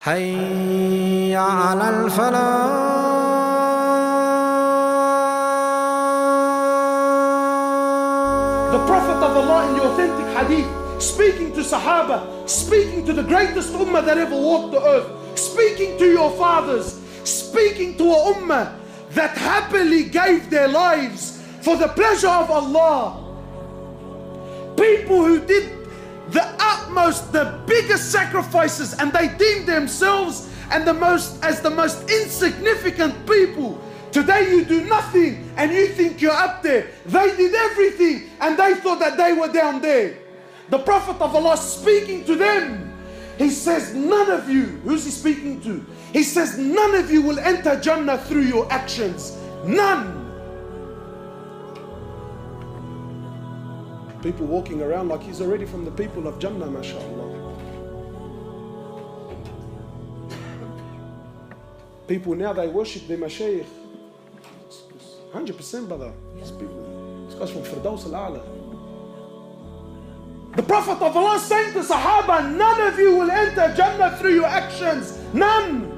حي على الفلاح. The Prophet of Allah in the authentic hadith, speaking to Sahaba, speaking to the greatest ummah that ever walked the earth, speaking to your fathers, speaking to a ummah that happily gave their lives for the pleasure of Allah. People who did the utmost, the biggest sacrifices, and they deemed themselves as the most insignificant people. Today you do nothing and you think you're up there. They did everything and they thought that they were down there. The Prophet of Allah speaking to them, he says, none of you, who's he speaking to? He says, none of you will enter Jannah through your actions. None. People walking around like he's already from the people of Jannah, mashallah. People now, they worship their mashaykh. 100%, brother. These guys from Firdaus al-A'la. The Prophet of Allah saying to Sahaba, none of you will enter Jannah through your actions. None.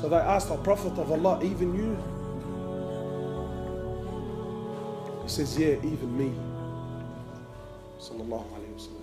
So they asked the Prophet of Allah, even you? He says, yeah, even me. Sallallahu alayhi wa sallam.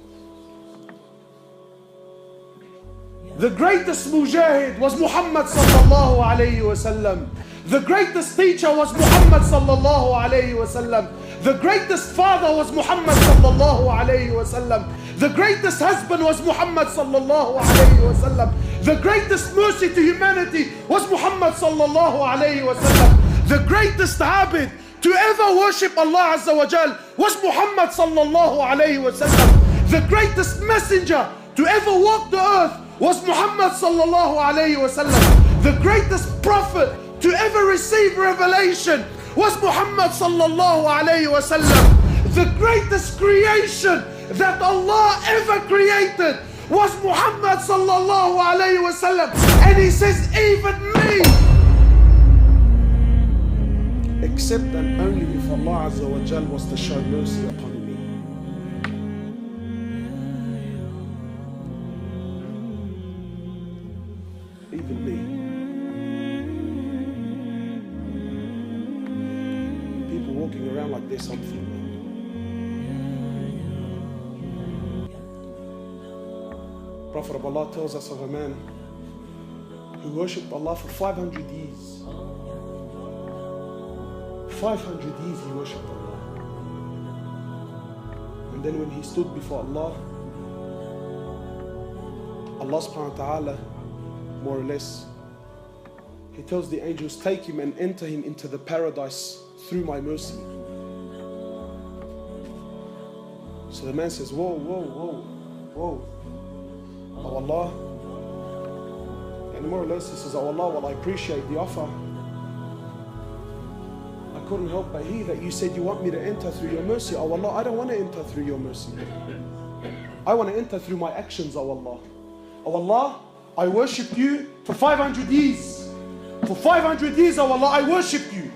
The greatest mujahid was Muhammad sallallahu alayhi wa sallam. The greatest teacher was Muhammad sallallahu alayhi wa sallam. The greatest father was Muhammad sallallahu alayhi wa sallam. The greatest husband was Muhammad sallallahu alayhi wa sallam. The greatest mercy to humanity was Muhammad sallallahu alayhi wa sallam. The greatest abid to ever worship Allah Azza wa Jal was Muhammad sallallahu alayhi wa sallam. The greatest messenger to ever walk the earth was Muhammad sallallahu alayhi wa sallam. The greatest prophet to ever receive revelation was Muhammad sallallahu alayhi wa sallam. The greatest creation that Allah ever created was Muhammad sallallahu alayhi wa sallam. And he says, even me. Except and only if Allah Azza wa Jal was to show mercy upon me. Even me. People walking around like there's something. Prophet of Allah tells us of a man who worshipped Allah for 500 years. 500 years he worshipped Allah. And then when he stood before Allah, Allah subhanahu wa ta'ala, more or less, he tells the angels, take him and enter him into the paradise through my mercy. So the man says, whoa, whoa, whoa, whoa. Oh Allah. And more or less he says, oh Allah, well I appreciate the offer. I couldn't help but hear that you said you want me to enter through your mercy. Oh Allah, I don't want to enter through your mercy. I want to enter through my actions, oh Allah. Oh Allah, I worshipped you for 500 years. For 500 years, oh Allah, I worshipped you.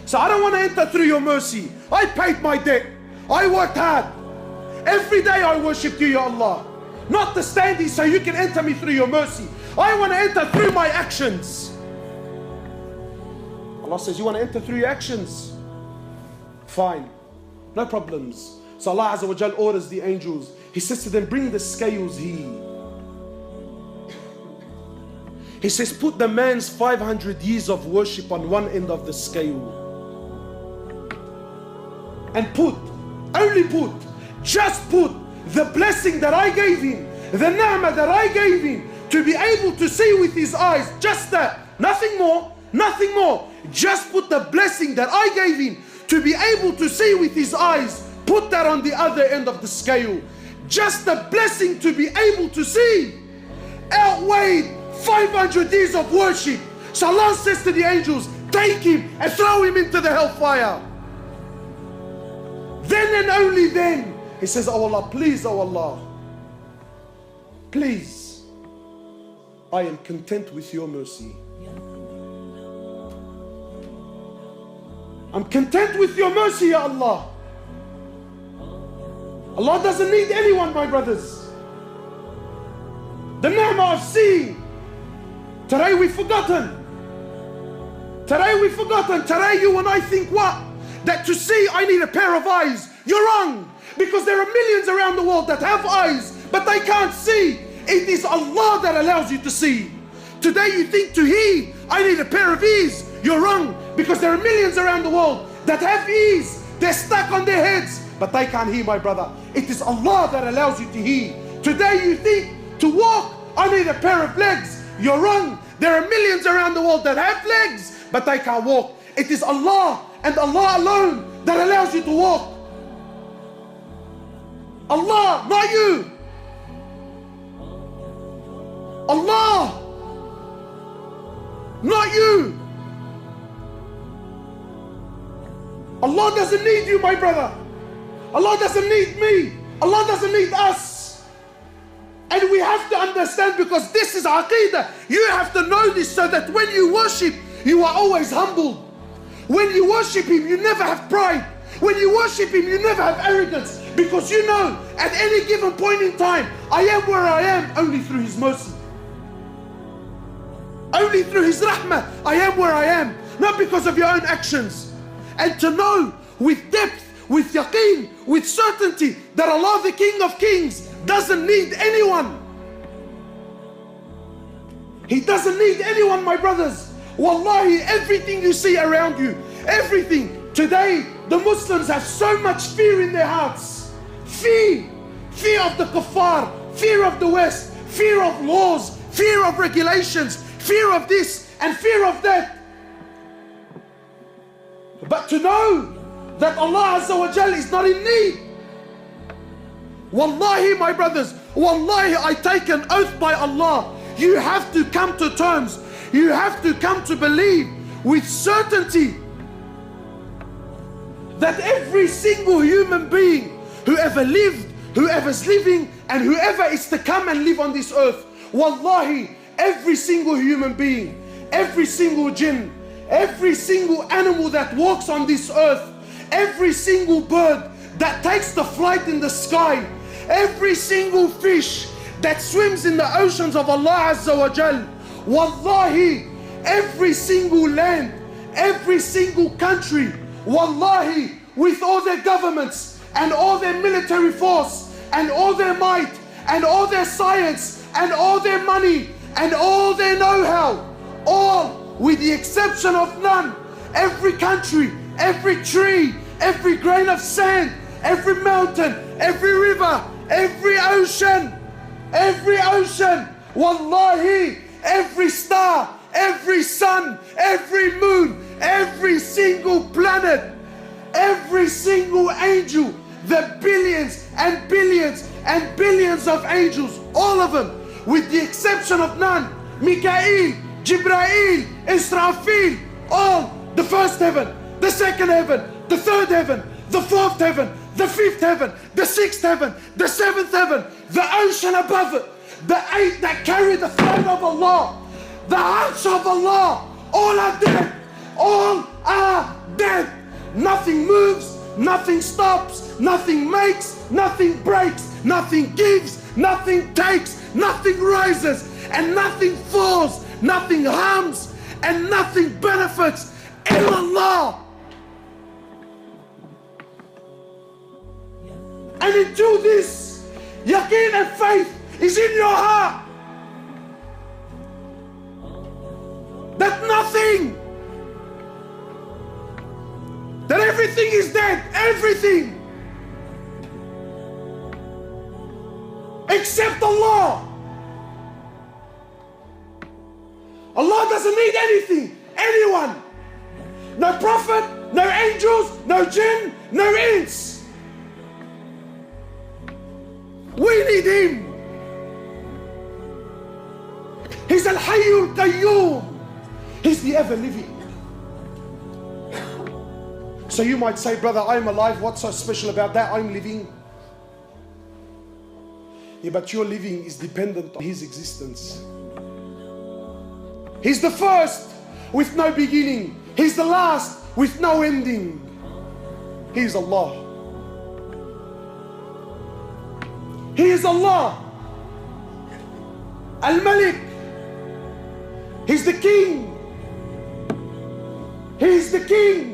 So I don't want to enter through your mercy. I paid my debt. I worked hard. Every day I worshipped you, Ya Allah. Not to stand here so you can enter me through your mercy. I want to enter through my actions. Allah says, you want to enter through your actions? Fine. No problems. So Allah Azza wa Jal orders the angels. He says to them, bring the scales here. He says, put the man's 500 years of worship on one end of the scale. And just put the blessing that I gave him, the ni'mah that I gave him, to be able to see with his eyes, just that, nothing more, nothing more. Just put the blessing that I gave him to be able to see with his eyes, put that on the other end of the scale. Just the blessing to be able to see outweighed 500 years of worship. So Allah says to the angels, take him and throw him into the hellfire. Then and only then, he says, oh Allah, please, oh Allah, please, I am content with your mercy. I'm content with your mercy, Ya Allah. Allah doesn't need anyone, my brothers. The ni'mah of seeing. Today we've forgotten. Today we've forgotten. Today you and I think what? That to see I need a pair of eyes. You're wrong. Because there are millions around the world that have eyes, but they can't see. It is Allah that allows you to see. Today you think to hear, I need a pair of ears. You're wrong. Because there are millions around the world that have ears. They're stuck on their heads, but they can't hear, my brother. It is Allah that allows you to hear. Today you think to walk, I need a pair of legs. You're wrong. There are millions around the world that have legs, but they can't walk. It is Allah and Allah alone that allows you to walk. Allah, not you. Allah, not you. Allah doesn't need you, my brother. Allah doesn't need me. Allah doesn't need us. And we have to understand, because this is Aqeedah. You have to know this so that when you worship, you are always humbled. When you worship Him, you never have pride. When you worship Him, you never have arrogance. Because you know, at any given point in time, I am where I am only through His mercy. Only through His rahmah, I am where I am. Not because of your own actions. And to know with depth, with yaqeen, with certainty, that Allah, the King of Kings, doesn't need anyone. He doesn't need anyone, my brothers. Wallahi, everything you see around you, everything. Today, the Muslims have so much fear in their hearts. Fear. Fear of the kuffar, fear of the West, fear of laws, fear of regulations, fear of this and fear of that. But to know that Allah Azza wa Jal is not in need. Wallahi, my brothers, wallahi, I take an oath by Allah. You have to come to terms. You have to come to believe with certainty that every single human being, whoever lived, whoever's living, and whoever is to come and live on this earth, wallahi, every single human being, every single jinn, every single animal that walks on this earth, every single bird that takes the flight in the sky, every single fish that swims in the oceans of Allah Azza wa Jal, wallahi, every single land, every single country, wallahi, with all their governments and all their military force and all their might and all their science and all their money and all their know-how, all with the exception of none, every country, every tree, every grain of sand, every mountain, every river, every ocean, wallahi, every star, every sun, every moon, every single planet, every single angel, the billions and billions and billions of angels, all of them, with the exception of none, Mikael, Jibrail, Israfil, all, the first heaven, the second heaven, the third heaven, the fourth heaven, the fifth heaven, the sixth heaven, the seventh heaven, the ocean above it, the eight that carry the throne of Allah, the arsh of Allah, all are dead. All are dead. Nothing moves, nothing stops, nothing makes, nothing breaks, nothing gives, nothing takes, nothing rises, and nothing falls, nothing harms, and nothing benefits. Illallah. And until this yaqeen and faith is in your heart, that nothing, that everything is dead, everything, except Allah. Allah doesn't need anything, anyone. No prophet, no angels, no jinn, no ins. We need Him. He's Al-Hayyul Qayyum. He's the ever-living. So you might say, brother, I'm alive. What's so special about that? I'm living. Yeah, but your living is dependent on His existence. He's the first with no beginning. He's the last with no ending. He is Allah. He is Allah. Al-Malik. He's the king. He's the king.